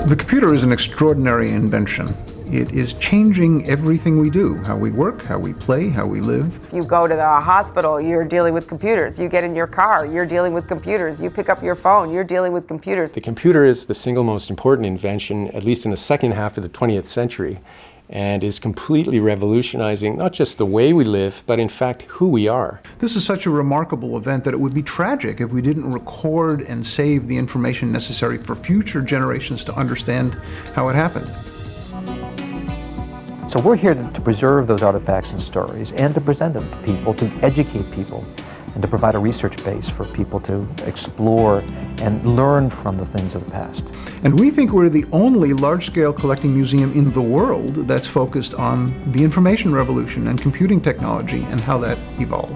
The computer is an extraordinary invention. It is changing everything we do, how we work, how we play, how we live. If you go to the hospital, you're dealing with computers. You get in your car, you're dealing with computers. You pick up your phone, you're dealing with computers. The computer is the single most important invention, at least in the second half of the 20th century, and is completely revolutionizing not just the way we live, but in fact who we are. This is such a remarkable event that it would be tragic if we didn't record and save the information necessary for future generations to understand how it happened. So we're here to preserve those artifacts and stories and to present them to people, to educate people, and to provide a research base for people to explore and learn from the things of the past. And we think we're the only large-scale collecting museum in the world that's focused on the information revolution and computing technology and how that evolved.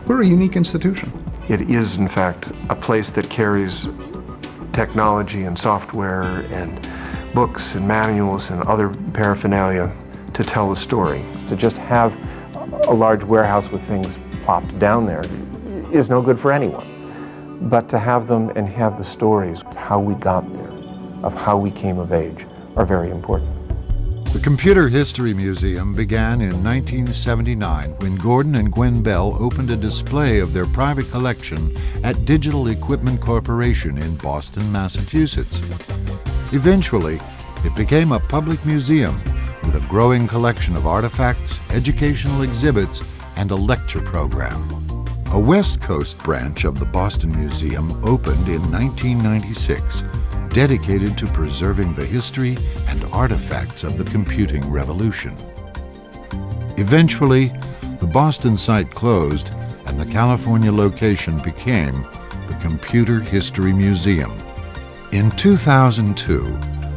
We're a unique institution. It is, in fact, a place that carries technology and software and books and manuals and other paraphernalia to tell a story. To just have a large warehouse with things plopped down there is no good for anyone. But to have them and have the stories of how we got there, of how we came of age, are very important. The Computer History Museum began in 1979 when Gordon and Gwen Bell opened a display of their private collection at Digital Equipment Corporation in Boston, Massachusetts. Eventually, it became a public museum with a growing collection of artifacts, educational exhibits, and a lecture program. A West Coast branch of the Boston Museum opened in 1996, dedicated to preserving the history and artifacts of the computing revolution. Eventually, the Boston site closed and the California location became the Computer History Museum. In 2002,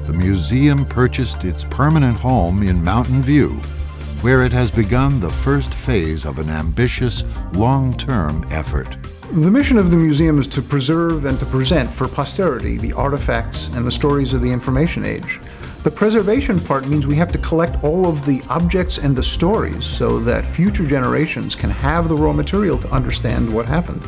the museum purchased its permanent home in Mountain View, where it has begun the first phase of an ambitious, long-term effort. The mission of the museum is to preserve and to present for posterity the artifacts and the stories of the information age. The preservation part means we have to collect all of the objects and the stories so that future generations can have the raw material to understand what happened.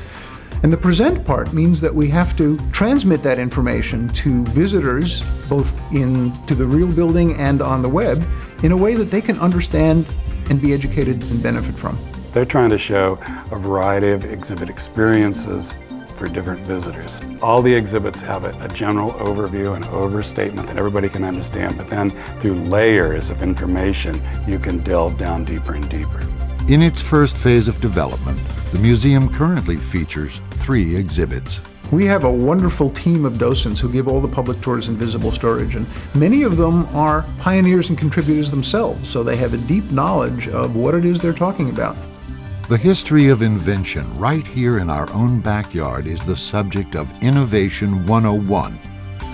And the present part means that we have to transmit that information to visitors, both to the real building and on the web, in a way that they can understand and be educated and benefit from. They're trying to show a variety of exhibit experiences for different visitors. All the exhibits have a general overview and overstatement that everybody can understand, but then through layers of information, you can delve down deeper and deeper. In its first phase of development, the museum currently features 3 exhibits. We have a wonderful team of docents who give all the public tours in visible storage, and many of them are pioneers and contributors themselves, so they have a deep knowledge of what it is they're talking about. The history of invention right here in our own backyard is the subject of Innovation 101,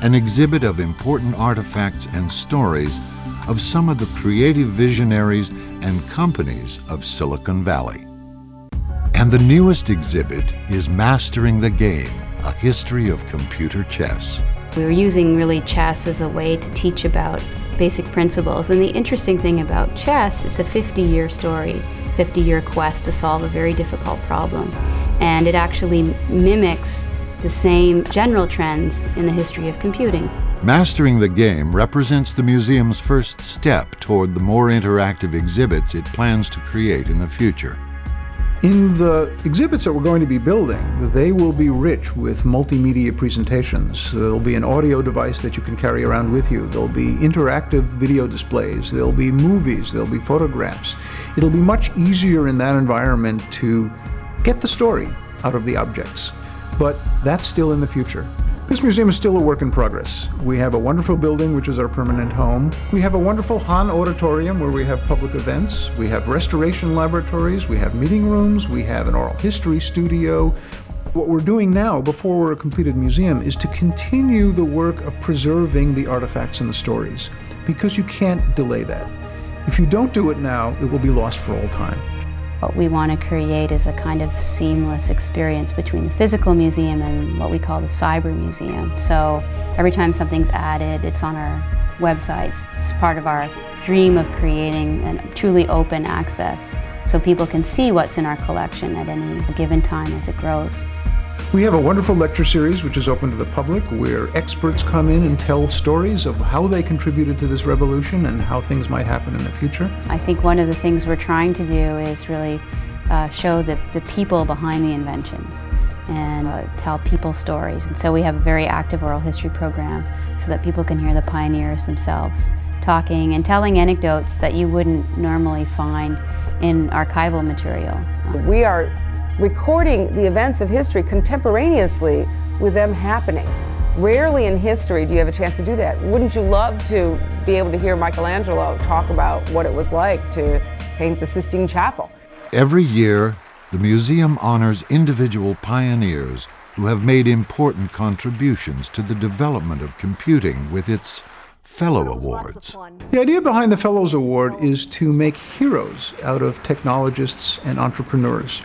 an exhibit of important artifacts and stories of some of the creative visionaries and companies of Silicon Valley. And the newest exhibit is Mastering the Game, a history of computer chess. We were using really chess as a way to teach about basic principles. And the interesting thing about chess, it's a 50-year story, 50-year quest to solve a very difficult problem. And it actually mimics the same general trends in the history of computing. Mastering the Game represents the museum's first step toward the more interactive exhibits it plans to create in the future. In the exhibits that we're going to be building, they will be rich with multimedia presentations. There'll be an audio device that you can carry around with you. There'll be interactive video displays. There'll be movies. There'll be photographs. It'll be much easier in that environment to get the story out of the objects. But that's still in the future. This museum is still a work in progress. We have a wonderful building, which is our permanent home. We have a wonderful Hahn Auditorium where we have public events. We have restoration laboratories. We have meeting rooms. We have an oral history studio. What we're doing now, before we're a completed museum, is to continue the work of preserving the artifacts and the stories, because you can't delay that. If you don't do it now, it will be lost for all time. What we want to create is a kind of seamless experience between the physical museum and what we call the cyber museum. So every time something's added, it's on our website. It's part of our dream of creating a truly open access so people can see what's in our collection at any given time as it grows. We have a wonderful lecture series which is open to the public, where experts come in and tell stories of how they contributed to this revolution and how things might happen in the future. I think one of the things we're trying to do is really show the people behind the inventions and tell people stories. And so we have a very active oral history program so that people can hear the pioneers themselves talking and telling anecdotes that you wouldn't normally find in archival material. We are recording the events of history contemporaneously with them happening. Rarely in history do you have a chance to do that. Wouldn't you love to be able to hear Michelangelo talk about what it was like to paint the Sistine Chapel? Every year, the museum honors individual pioneers who have made important contributions to the development of computing with its Fellow Awards. The idea behind the Fellows Award is to make heroes out of technologists and entrepreneurs.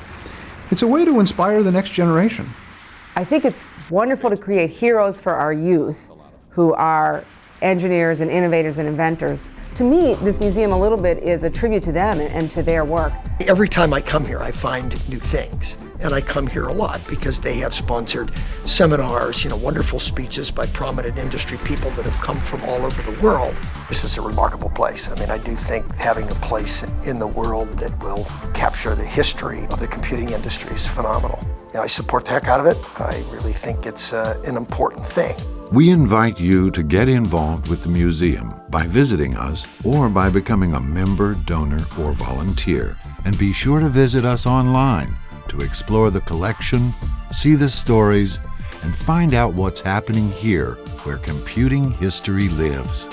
It's a way to inspire the next generation. I think it's wonderful to create heroes for our youth who are engineers and innovators and inventors. To me, this museum a little bit is a tribute to them and to their work. Every time I come here, I find new things. And I come here a lot because they have sponsored seminars, wonderful speeches by prominent industry people that have come from all over the world. This is a remarkable place. I mean, I do think having a place in the world that will capture the history of the computing industry is phenomenal. I support the heck out of it. I really think it's an important thing. We invite you to get involved with the museum by visiting us or by becoming a member, donor, or volunteer. And be sure to visit us online to explore the collection, see the stories, and find out what's happening here where computing history lives.